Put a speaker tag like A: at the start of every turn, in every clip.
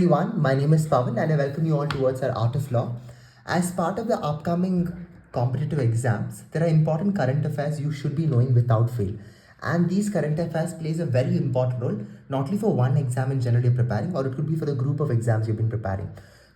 A: Everyone, my name is Pawan and I welcome you all towards our Art of Law. As part of the upcoming competitive exams, there are important current affairs you should be knowing without fail. And these current affairs plays a very important role, not only for one exam in general you're preparing, or it could be for the group of exams you've been preparing.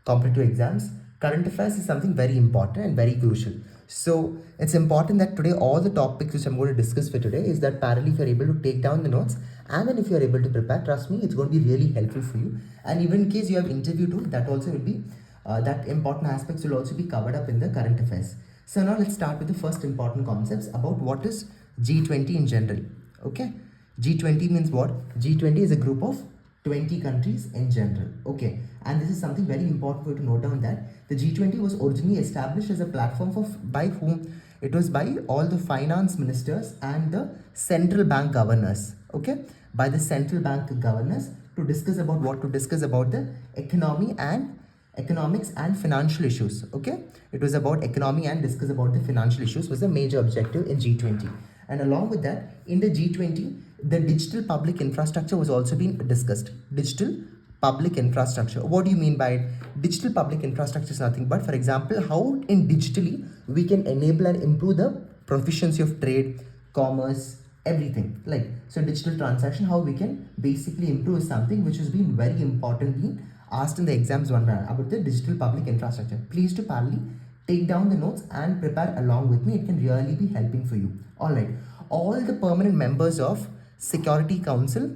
A: Competitive exams, current affairs is something very important and very crucial. So it's important that today all the topics which I'm going to discuss for today is that parallel if you're able to take down the notes and then if you're able to prepare, trust me, it's going to be really helpful for you. And even in case you have interview too, that also will be that important aspects will also be covered up in the current affairs. So now let's start with the first important concepts about what is G20 in general. Okay, G20 means what? G20 is a group of 20 countries in general. Okay, and this is something very important for you to note down, that the G20 was originally established as a platform for by whom? It was by all the finance ministers and the central bank governors. Okay, by the central bank governors to discuss about what? To discuss about the economics and financial issues. Okay, it was about economy and discuss about the financial issues was a major objective in G20. And along with that, in the G20, the digital public infrastructure was also being discussed. Digital public infrastructure. What do you mean by it? Digital public infrastructure is nothing but, for example, how in digitally we can enable and improve the proficiency of trade, commerce, everything. Like, so digital transaction, how we can basically improve something which has been very importantly asked in the exams one round about the digital public infrastructure. Please to parallel take down the notes and prepare along with me. It can really be helping for you. All right, all the permanent members of Security Council,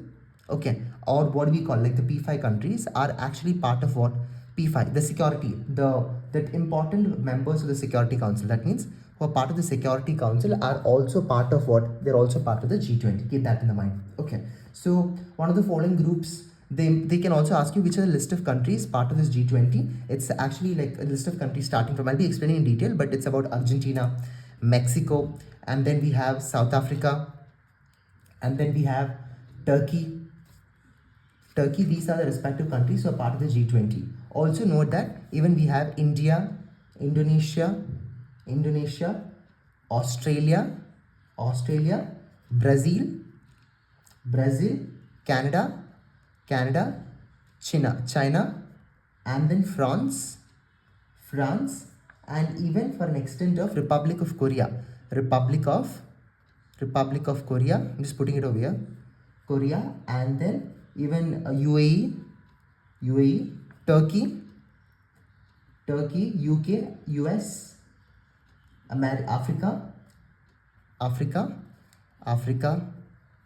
A: okay, or what do we call like the P5 countries are actually part of what? P5, the security, that important members of the Security Council, that means who are part of the Security Council are also part of what? They're also part of the G20. Keep that in the mind. Okay, so one of the following groups, they can also ask you which are the list of countries part of this G20. It's actually like a list of countries starting from, I'll be explaining in detail, but it's about Argentina, Mexico, and then we have South Africa, and then we have Turkey. These are the respective countries who are part of the G20. Also note that even we have India, Indonesia, Australia, Brazil, Canada, China, and then France, and even for an extent of Republic of Korea. I'm just putting it over here. Korea, and then even UAE, Turkey, UK, US, Africa,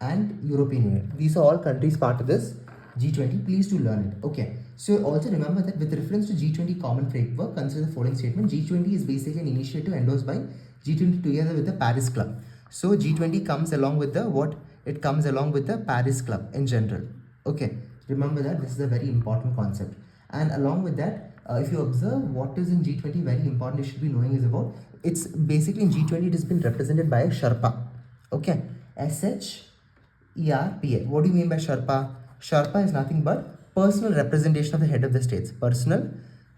A: and European Union. These are all countries part of this G20. Please do learn it. Okay. So also remember that with reference to G20 common framework, consider the following statement. G20 is basically an initiative endorsed by G20 together with the Paris Club. So G20 comes along with the what? It comes along with the Paris Club in general. Okay. Remember that this is a very important concept. And along with that, if you observe what is in G20, very important you should be knowing is about, it's basically in G20 it has been represented by a Sherpa. Okay. SHERPA. What do you mean by Sherpa? Sherpa is nothing but personal representation of the head of the states. Personal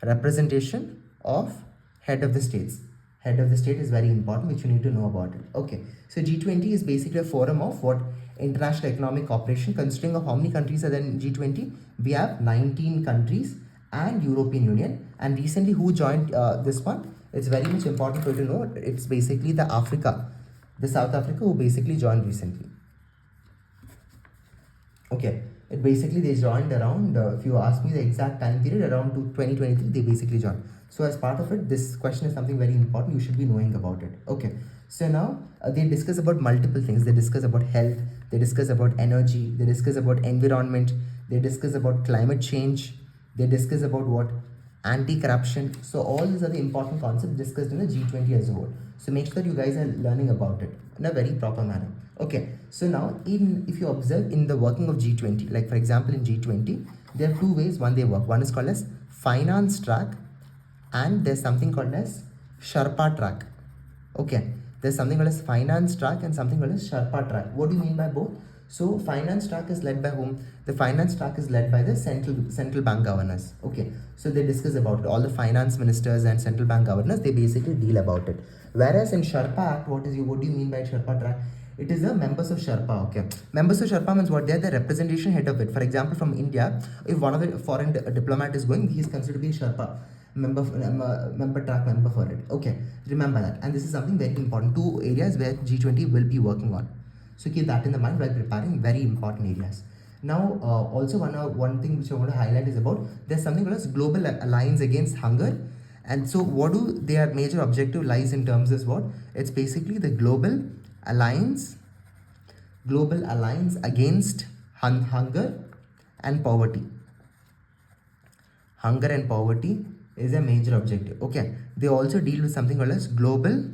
A: representation of head of the states. Head of the state is very important, which you need to know about it. Okay. So G20 is basically a forum of what? International economic cooperation, consisting of how many countries are there in G20? We have 19 countries and European Union. And recently who joined this one? It's very much important for you to know. It's basically the South Africa who basically joined recently. Okay, it basically they joined around, if you ask me the exact time period, around to 2023, they basically joined. So as part of it, this question is something very important, you should be knowing about it. Okay, so now they discuss about multiple things. They discuss about health, they discuss about energy, they discuss about environment, they discuss about climate change, they discuss about what? Anti-corruption. So all these are the important concepts discussed in the G20 as a whole. So make sure that you guys are learning about it in a very proper manner. Okay, so now if you observe in the working of G20, like for example in G20, there are two ways they work. One is called as finance track, and there's something called as Sherpa track. Okay, there's something called as finance track and something called as Sherpa track. What do you mean by both? So finance track is led by whom? The finance track is led by the central bank governors. Okay, so they discuss about it. All the finance ministers and central bank governors, they basically deal about it. Whereas in Sherpa Act, what do you mean by Sherpa track? It is the members of Sherpa, okay. Members of Sherpa means what? They are the representation head of it. For example, from India, if one of the foreign diplomat is going, he is considered to be a Sherpa. Track member for it. Okay, remember that. And this is something very important. 2 areas where G20 will be working on. So keep that in the mind while preparing very important areas. Now, also one thing which I want to highlight is about there's something called as Global Alliance Against Hunger. And so what do their major objective lies in terms is what? It's basically the Global Alliance Against Hunger and Poverty. Hunger and poverty is a major objective. Okay. They also deal with something called as Global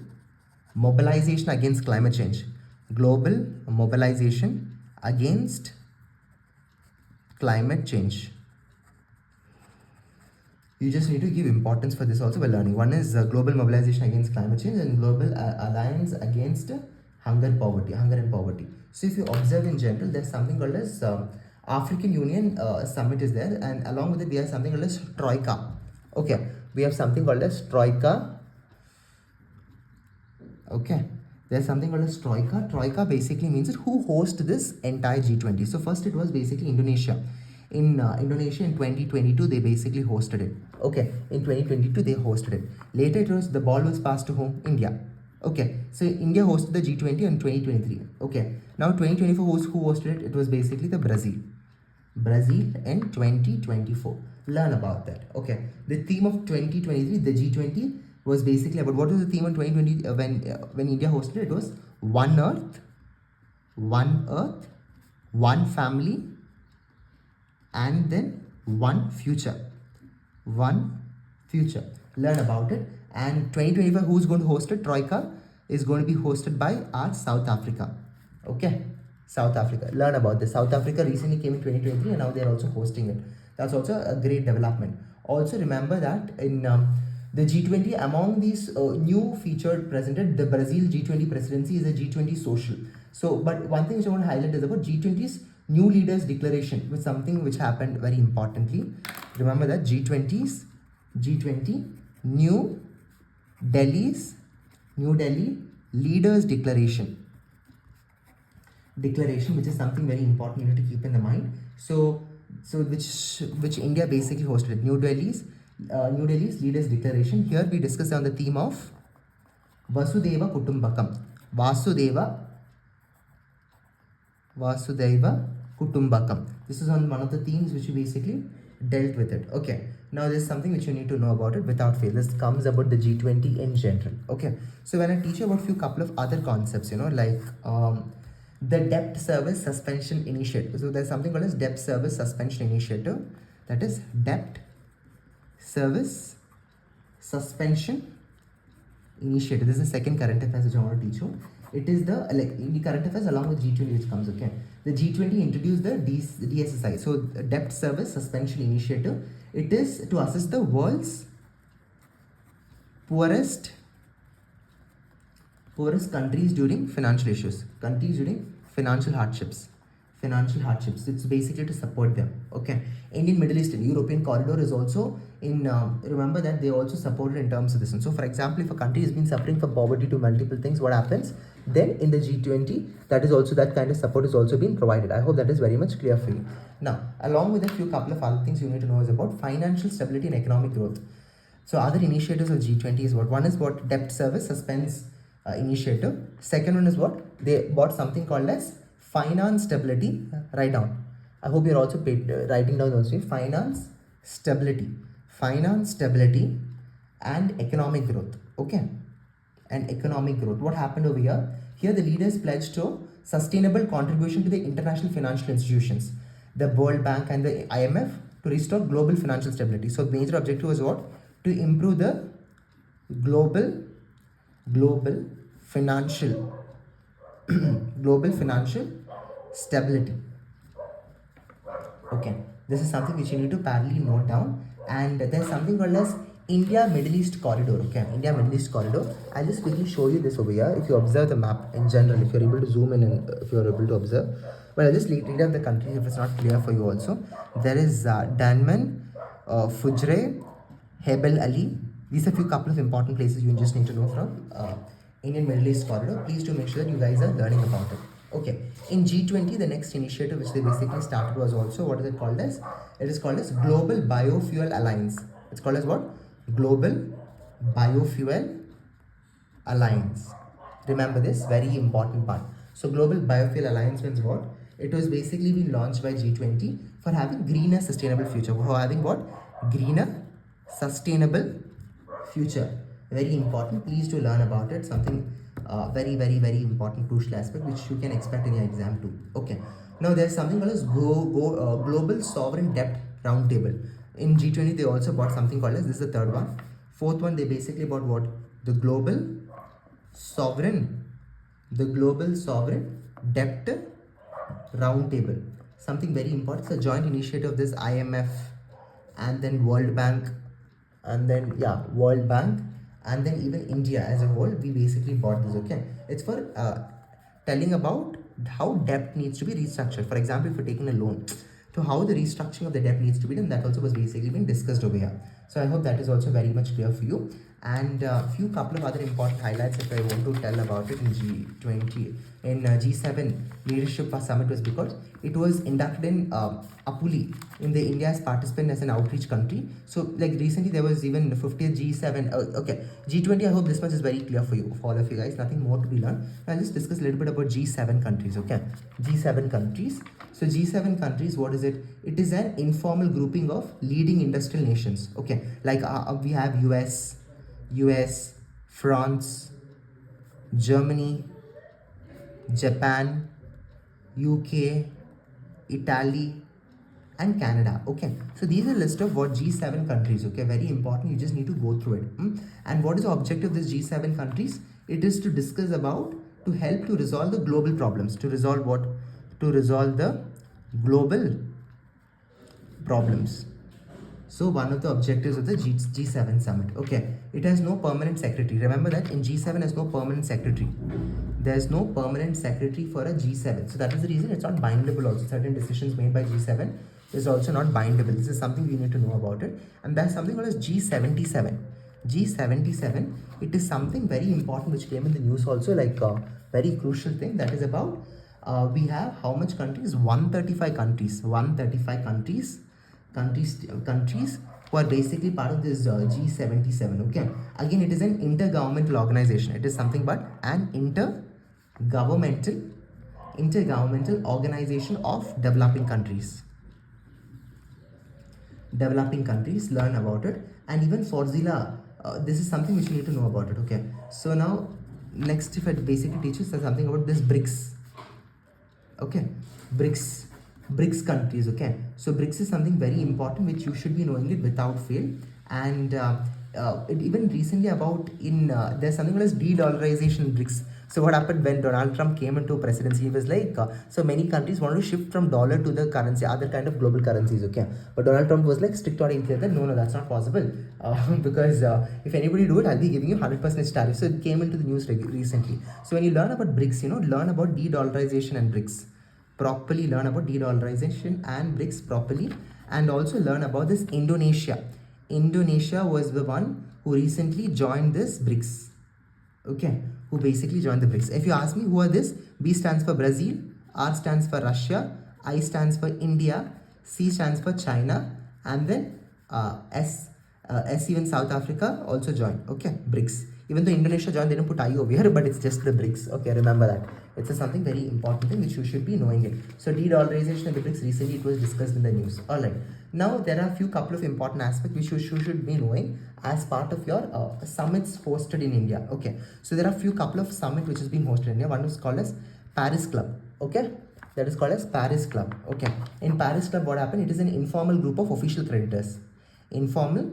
A: Mobilization Against Climate Change. Global Mobilization Against Climate Change. You just need to give importance for this also by learning. One is Global Mobilization Against Climate Change and Global Alliance Against Hunger and Poverty. So if you observe in general, there's something called as African Union Summit is there, and along with it we have something called as Troika. Okay, we have something called as Troika. Okay, there's something called as Troika. Troika basically means it who hosts this entire G20. So first it was basically Indonesia. In Indonesia in 2022 they basically hosted it. Okay, in 2022 they hosted it. Later it was the ball was passed to whom? India. Okay, so India hosted the G20 in 2023. Okay, now 2024 who hosted it? It was basically the Brazil in 2024. Learn about that. Okay, the theme of 2023, the G20, was basically about what was the theme of 2020 when India hosted it? It was One Earth, One Family, and then One Future. Learn about it. And 2025, who's going to host it? Troika is going to be hosted by our South Africa. Okay, South Africa. Learn about this. South Africa recently came in 2023 and now they are also hosting it. That's also a great development. Also remember that in the G20, among these new featured presented, the Brazil G20 presidency is a G20 social. So, but one thing which I want to highlight is about G20's new leaders declaration, which something which happened very importantly. Remember that G20 New Delhi leaders declaration, which is something very important you need to keep in the mind. So which India basically hosted. New Delhi's leaders declaration. Here we discuss on the theme of Vasudeva Kutumbakam. Vasudeva Kutumbakam. This is on one of the themes which we basically dealt with it. Okay, now there's something which you need to know about it without fail. This comes about the G20 in general. Okay, so when I teach you about couple of other concepts, like the debt service suspension initiative. So there's something called as debt service suspension initiative. That is debt service suspension initiative. This is the second current affairs which I want to teach you. It is the current affairs along with G20 which comes. Okay, the G20 introduced the DSSI, so debt service suspension initiative. It is to assist the world's poorest countries during financial issues, financial hardships. It's basically to support them. Okay, Indian, Middle Eastern, European corridor is also in. Remember that they also supported in terms of this. And so, for example, if a country has been suffering from poverty to multiple things, what happens? Then in the G20, that kind of support is also being provided. I hope that is very much clear for you. Now, along with a couple of other things you need to know is about financial stability and economic growth. So, other initiatives of G20 is what? One is what? Debt service suspense initiative. Second one is what? They bought something called as finance stability. Write down. I hope you're also writing down also. Finance stability and economic growth. Okay, and economic growth. What happened over here? Here the leaders pledged to sustainable contribution to the international financial institutions, the World Bank and the IMF, to restore global financial stability. So major objective was what? To improve the global financial stability. Okay, this is something which you need to parallelly note down. And there's something called as India Middle East corridor. Okay, India Middle East corridor. I'll just quickly show you this over here. If you observe the map in general, if you're able to zoom in and if you're able to observe, well, I'll just read out the countries if it's not clear for you also. There is Danman, Fujre, Hebel Ali. These are couple of important places you just need to know from Indian Middle East corridor. Please do make sure that you guys are learning about it. Okay, in G20, the next initiative which they basically started was also, what is it called as? It is called as Global Biofuel Alliance. It's called as what? Global Biofuel Alliance. Remember this, very important part. So Global Biofuel Alliance means what? It was basically been launched by G20 for having greener sustainable future. For having what? Greener sustainable future. Very important. Please do learn about it. Something very important crucial aspect which you can expect in your exam too. Okay. Now there's something called as Global Sovereign Debt Roundtable. In G20 they also bought something called as, this is the third one. Fourth one, they basically bought what? The Sovereign Debt Roundtable. Something very important. It's a joint initiative of this IMF and then World Bank, and then World Bank, and then even India as a whole. We basically bought this. Okay, it's for telling about how debt needs to be restructured. For example, if you're taking a loan, to how the restructuring of the debt needs to be done, that also was basically being discussed over here. So I hope that is also very much clear for you. And a few couple of other important highlights if I want to tell about it in G20, in G7 Leadership Summit, was because it was inducted in Apuli in the India's participant as an outreach country. So like recently there was even the 50th G7. Okay, G20, I hope this much is very clear for you, for all of you guys. Nothing more to be learned. I'll just discuss a little bit about G7 countries. Okay, G7 countries. So G7 countries, what is it? It is an informal grouping of leading industrial nations. Okay, like we have US, France, Germany, Japan, UK, Italy, and Canada. Okay, so these are a list of what G7 countries. Okay, very important. You just need to go through it. And what is the objective of this G7 countries? It is to discuss about, to help to resolve the global problems. To resolve what? To resolve the global problems. So one of the objectives of the G7 summit. Okay, it has no permanent secretary. Remember that in G7 has no permanent secretary. There's no permanent secretary for a G7. So that is the reason it's not bindable also. Certain decisions made by G7 is also not bindable. This is something you need to know about it. And there's something called as G77. G77, it is something very important which came in the news also, like a very crucial thing, that is about we have how much countries? 135 countries. 135 countries who are basically part of this G77. Okay, again it is an intergovernmental organization. It is something but an intergovernmental organization of developing countries. Learn about it. And even Forzilla, this is something which you need to know about it. Okay, so now next, if I basically teach you something about this BRICS. Okay, BRICS countries. Okay, so BRICS is something very important which you should be knowing it without fail. And it even recently about in there's something called as de-dollarization in BRICS. So what happened when Donald Trump came into presidency? He was like, so many countries wanted to shift from dollar to the currency, other kind of global currencies. Okay, but Donald Trump was like strict on it. That no, that's not possible because if anybody do it, I'll be giving you 100% tariff. So it came into the news recently. So when you learn about BRICS, learn about de-dollarization and BRICS properly. Learn about de-dollarization and BRICS properly, and also learn about this Indonesia. Indonesia was the one who recently joined this BRICS. Okay, who basically joined the BRICS. If you ask me who are this, B stands for Brazil, R stands for Russia, I stands for India, C stands for China, and then S even South Africa also joined. Okay, BRICS. Even though Indonesia joined, they didn't put I over here, but it's just the BRICS. Okay, remember that. It's something very important thing which you should be knowing it. So de-dollarization of the BRICS, recently it was discussed in the news. Alright. Now there are a few couple of important aspects which you should be knowing as part of your summits hosted in India. Okay. So there are a few couple of summits which has been hosted in India. One is called as Paris Club. Okay. That is called as Paris Club. Okay. In Paris Club, what happened? It is an informal group of official creditors. Informal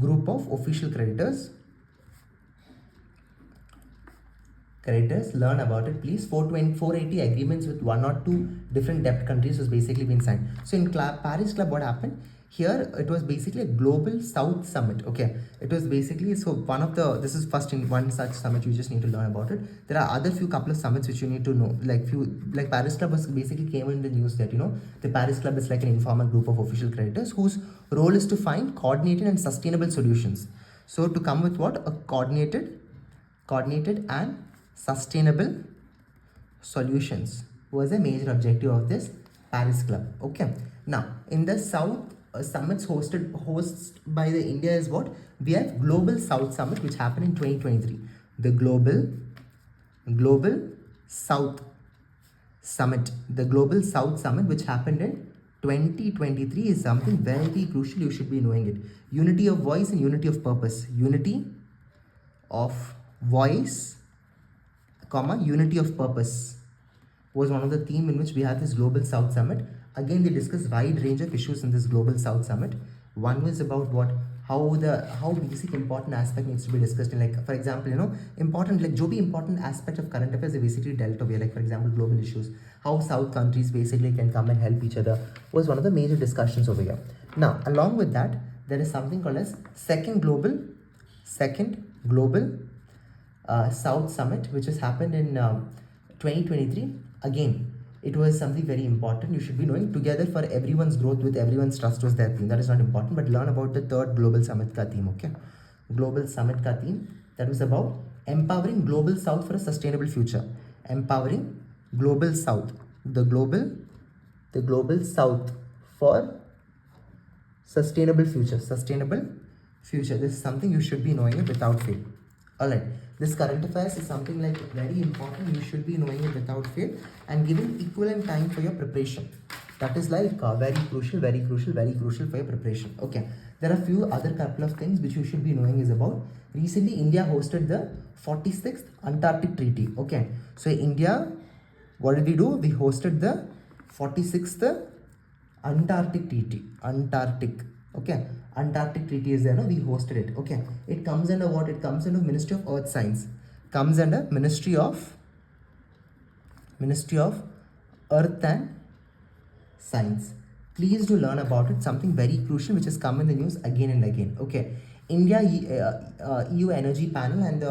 A: group of official creditors. Learn about it, please. 480 agreements with 1 or 2 different debt countries was basically been signed. So in Paris Club, what happened? Here it was basically a global South summit. Okay, it was basically, so one of the, this is first in one such summit, you just need to learn about it. There are other few couple of summits which you need to know, like Paris Club was basically came in the news that the Paris Club is like an informal group of official creditors whose role is to find coordinated and sustainable solutions. So to come with what? A coordinated coordinated and sustainable solutions was a major objective of this Paris Club. Okay. Now, in the South summits hosts by the India is what? We have Global South Summit, which happened in 2023. The Global South Summit. The Global South Summit, which happened in 2023, is something very crucial. You should be knowing it. Unity of voice and unity of purpose. Unity of voice, comma, unity of purpose was one of the theme in which we had this Global South Summit. Again, they discussed wide range of issues in this Global South Summit. One was about how basic important aspect needs to be discussed in, like, for example, important, like जो भी important aspect of current affairs are basically dealt over here, like for example global issues, how South countries basically can come and help each other, was one of the major discussions over here. Now, along with that, there is something called as second global South Summit, which has happened in 2023. Again, it was something very important. You should be knowing. Together for everyone's growth with everyone's trust was their theme. That is not important, but learn about the third Global Summit ka theme. Okay, Global Summit ka theme, that was about empowering Global South for a sustainable future. Empowering Global South, the Global South for sustainable future. This is something you should be knowing it without fail. Alright, this current affairs is something like very important. You should be knowing it without fail and giving equivalent time for your preparation. That is like very crucial for your preparation. Okay, there are a few other couple of things which you should be knowing is about. Recently, India hosted the 46th Antarctic Treaty. Okay, so India, what did we do? We hosted the 46th Antarctic Treaty. Okay, Antarctic Treaty is there, no? We hosted it. Okay, it comes under what? It comes under Ministry of Earth Science. Comes under Ministry of Earth and Science. Please do learn about it. Something very crucial which has come in the news again and again. Okay, India EU Energy Panel and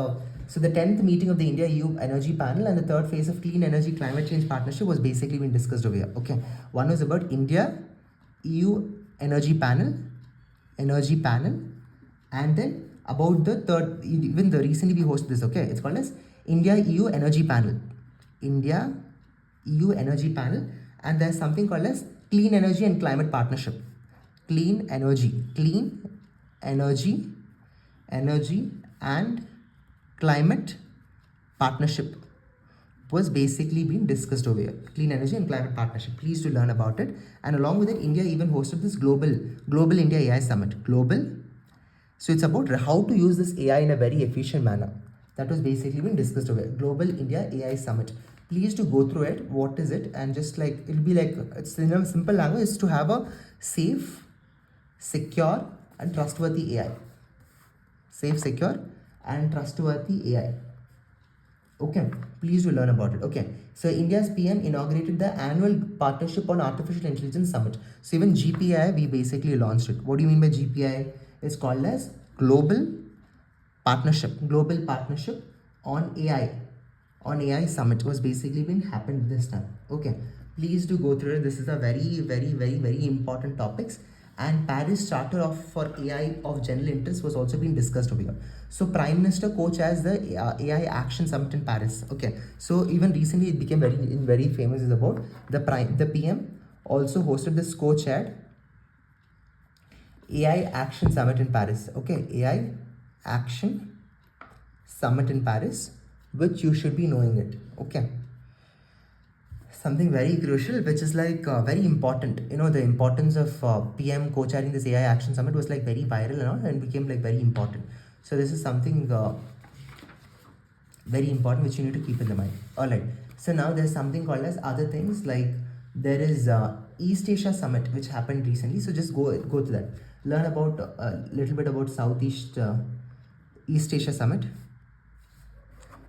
A: so the 10th meeting of the India EU Energy Panel and the third phase of Clean Energy Climate Change Partnership was basically being discussed over here. Okay, one was about India EU Energy Panel, and then about the third, even the recently we hosted this. Okay, it's called as India EU Energy Panel, and there's something called as Clean Energy and Climate Partnership. Clean energy and climate partnership was basically being discussed over here. Clean energy and climate partnership. Please do learn about it. And along with it, India even hosted this global India AI Summit. So it's about how to use this AI in a very efficient manner. That was basically being discussed over here. Global India AI Summit. Please to go through it. What is it? And just like it'll be like, it's in a simple language, is to have a safe, secure, and trustworthy AI. Safe, secure, and trustworthy AI. Okay, please do learn about it. Okay, so India's PM inaugurated the annual Partnership on Artificial Intelligence Summit. So even GPI, we basically launched it. What do you mean by GPI? It's called as Global Partnership on AI Summit was basically been happened this time. Okay, please do go through it. This is a very important topics. And Paris Charter for AI of General Interest was also being discussed over here. So Prime Minister co-chairs the AI Action Summit in Paris. Okay, so even recently it became very famous is about the PM also hosted this co-chaired AI Action Summit in Paris. Okay, AI Action Summit in Paris, which you should be knowing it. Okay, something very crucial which is like very important. The importance of PM co-chairing this AI Action Summit was like very viral and all, and became like very important. So this is something very important which you need to keep in the mind. Alright, so now there's something called as other things, like there is East Asia Summit which happened recently. So just go to that, learn about a little bit about East Asia Summit.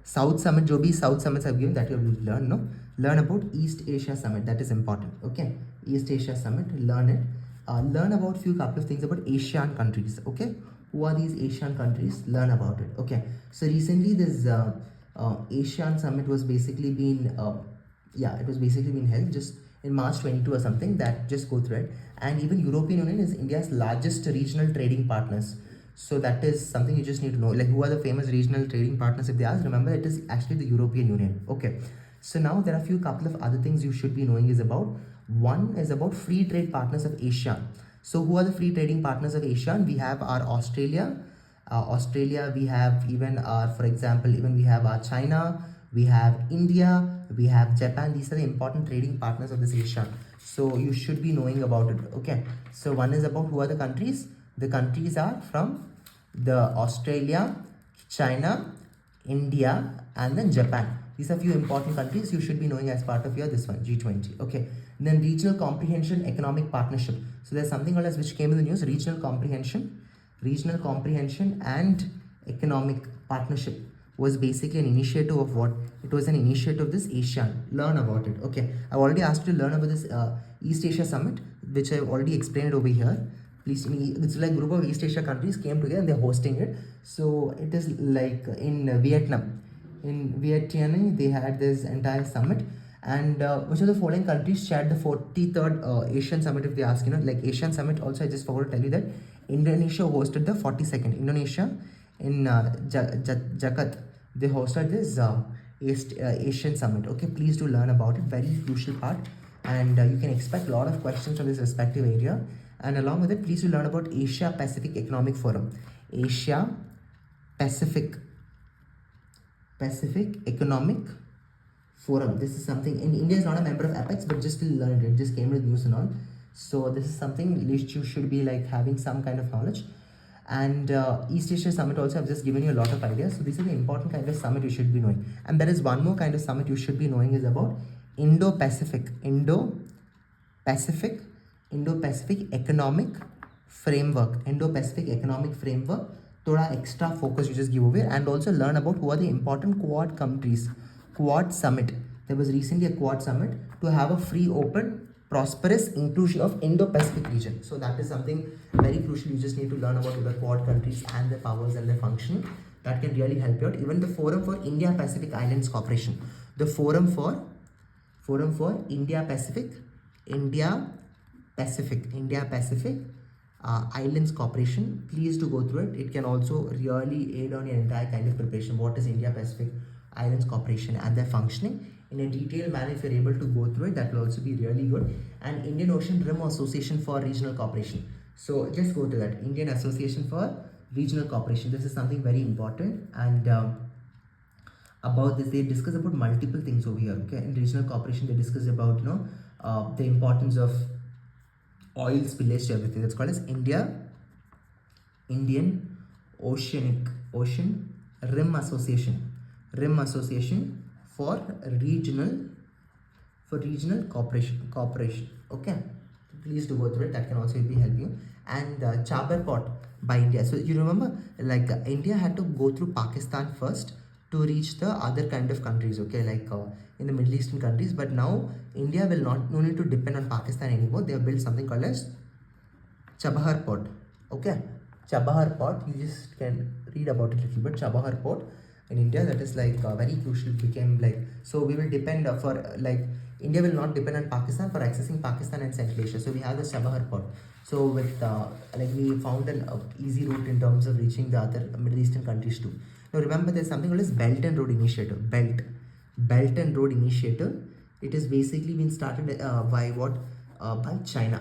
A: South Summit, jo bhi South Summits have given, that you will learn, no? Learn about East Asia Summit, that is important. Okay, East Asia Summit, learn it. Learn about couple of things about ASEAN countries. Okay, who are these ASEAN countries? Learn about it. Okay, so recently this ASEAN Summit was basically been held just in March 22 or something. That just go through it. And even European Union is India's largest regional trading partners. So that is something you just need to know. Like, who are the famous regional trading partners if they ask? Remember, it is actually the European Union. Okay. So now there are a few couple of other things you should be knowing is about. One is about free trade partners of ASEAN. So who are the free trading partners of ASEAN? We have our Australia. Australia, we have even our, for example, even we have our China, we have India, we have Japan. These are the important trading partners of this ASEAN. So you should be knowing about it. Okay. So one is about who are the countries. The countries are from the Australia, China, India, and then Japan. These are few important countries you should be knowing as part of your this one G20. Okay. And then regional comprehension economic partnership. So there's something called as which came in the news, regional comprehension and economic partnership was basically an initiative of what? It was an initiative of this ASEAN. Learn about it. Okay. I've already asked you to learn about this East Asia Summit, which I've already explained over here. Please, it's like group of East Asia countries came together and they're hosting it. So it is like in Vietnam. In Vietnam, they had this entire summit. And which of the following countries chaired the 43rd Asian Summit? If they ask, like Asian Summit. Also, I just forgot to tell you that Indonesia hosted the 42nd. Indonesia in Jakarta, they hosted this Asian Summit. Okay, please do learn about it. Very crucial part, and you can expect a lot of questions from this respective area. And along with it, please do learn about Asia Pacific Economic Forum. Asia Pacific Economic Forum. This is something, and India is not a member of APEX, but just still learn it. It just came with news and all. So this is something which you should be like having some kind of knowledge. And East Asia Summit also, I've just given you a lot of ideas. So these are the important kind of summit you should be knowing. And there is one more kind of summit you should be knowing is about Indo-Pacific Economic Framework. Indo-Pacific Economic Framework. Thoda extra focus you just give away, and also learn about who are the important Quad countries. Quad Summit. There was recently a Quad Summit to have a free, open, prosperous, inclusion of Indo-Pacific region. So that is something very crucial. You just need to learn about the Quad countries and their powers and their function. That can really help you out. Even the Forum for India-Pacific Islands Cooperation. The Forum for India-Pacific Islands Cooperation. Please do go through it. It can also really aid on your entire kind of preparation. What is India-Pacific Islands Cooperation and their functioning in a detailed manner? If you're able to go through it, that will also be really good. And Indian Ocean Rim Association for Regional Cooperation. So just go to that. Indian Association for Regional Cooperation. This is something very important. And about this, they discuss about multiple things over here. Okay, in regional cooperation, they discuss about the importance of oil spillage to everything. That's called as Indian Ocean Rim Association for regional cooperation. Okay, please do go through it. That can also be help you. And Chabar Port by India. So you remember, like India had to go through Pakistan first to reach the other kind of countries. Okay, like in the Middle Eastern no India will no need to depend on Pakistan anymore. They have built something called as Chabahar Port. Okay, Chabahar Port, you just can read about it a little bit. Chabahar Port in India, that is like very crucial, became like, so we will depend for like India will not depend on Pakistan for accessing Pakistan and Central Asia. So we have the Chabahar Port. So with like we found an easy route in terms of reaching the other Middle Eastern countries too. Now remember, there's something called as Belt and Road Initiative. Belt and Road Initiative. It is basically been started by what? By China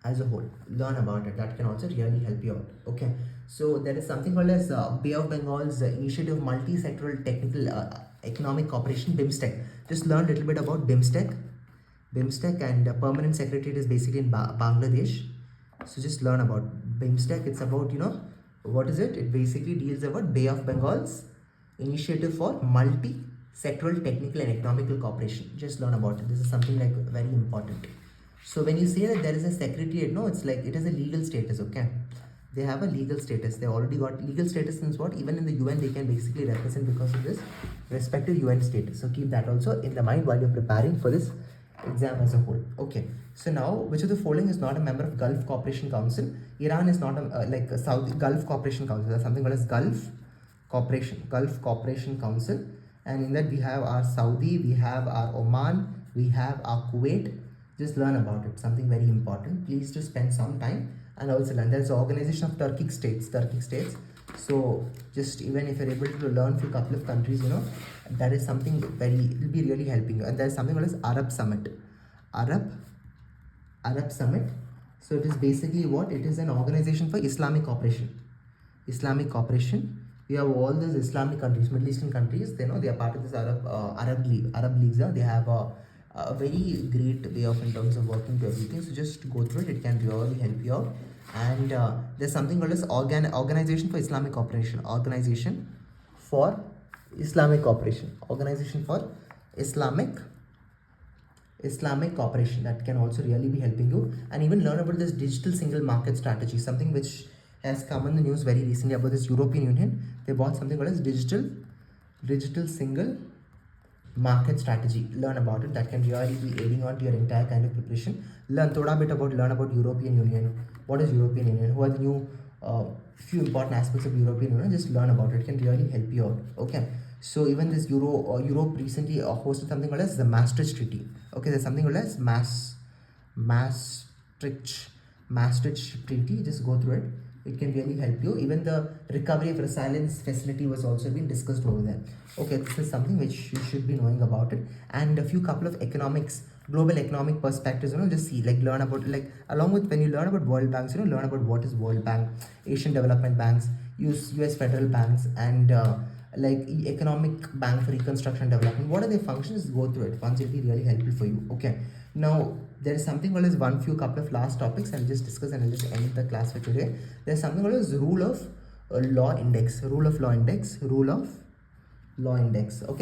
A: as a whole. Learn about it. That can also really help you out. Okay. So there is something called as Bay of Bengal's Initiative of Multi-Sectoral Technical Economic Cooperation, BIMSTEC. Just learn a little bit about BIMSTEC. And permanent secretariat is basically in Bangladesh. So just learn about BIMSTEC. It's about, what is it? It basically deals about Bay of Bengal's Initiative for Multi-Sectoral Technical and Economical Cooperation. Just learn about it. This is something like very important. So when you say that there is a secretariat, it's like it has a legal status. Okay, they have a legal status. They already got legal status since what? Even in the UN, they can basically represent because of this respective UN status. So keep that also in the mind while you're preparing for this exam as a whole. Okay, so now which of the following is not a member of Gulf Cooperation Council? Iran is not a Saudi Gulf Cooperation Council. There's something called as Gulf Cooperation Council, and in that we have our Saudi, we have our Oman, we have our Kuwait. Just learn about it. Something very important. Please to spend some time and also learn. There's the Organization of Turkic States. So just even if you're able to learn for a couple of countries, that is something it will be really helping you. And there's something called as Arab Summit. Arab Summit. So it is basically what? It is an organization for Islamic cooperation. We have all these Islamic countries, Middle Eastern countries. They are part of this Arab League. They have a very great way of in terms of working to everything. So just go through it. It can really help you out. And there's something called as Organization for Islamic Cooperation. Organization for Islamic cooperation, that can also really be helping you. And even learn about this digital single market strategy, something which has come in the news very recently about this European Union. They bought something called as digital single market strategy. Learn about it. That can really be aiding on to your entire kind of preparation. Learn about European Union. What is European Union? Who are the new few important aspects of European Union? Just learn about it. It can really help you out. Okay. So even this Europe recently hosted something called as the Maastricht Treaty. Okay, there's something called as Maastricht Treaty. Just go through it. It can really help you. Even the recovery of resilience facility was also being discussed over there. Okay, this is something which you should be knowing about it. And a couple of global economic perspectives, just see, learn about, along with when you learn about world banks, learn about what is World Bank, Asian Development Banks, US federal banks, and Economic Bank for Reconstruction and Development. What are their functions? Go through it. Once it will be really helpful for you. Okay. Now, there is something called as couple of last topics I'll just discuss, and I'll just end the class for today. There's something called as Rule of Law Index. Okay,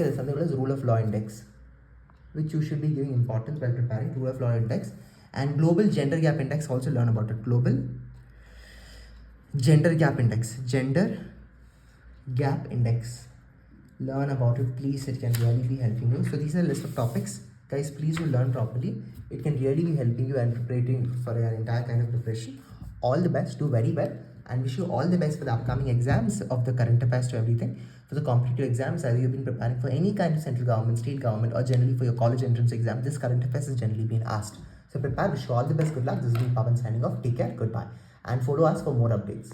A: there's something called as Rule of Law Index, which you should be giving importance while preparing. Rule of Law Index. And Global Gender Gap Index, also learn about it. Global Gender Gap Index. Learn about it, please. It can really be helping you. So these are a list of topics. Guys, please do learn properly. It can really be helping you and preparing for your entire kind of preparation. All the best. Do very well. And wish you all the best for the upcoming exams of the current affairs to everything. For the competitive exams, either you've been preparing for any kind of central government, state government, or generally for your college entrance exam, this current affairs has generally been asked. So prepare. Wish you all the best. Good luck. This is me, Pavan, signing off. Take care. Goodbye. And follow us for more updates.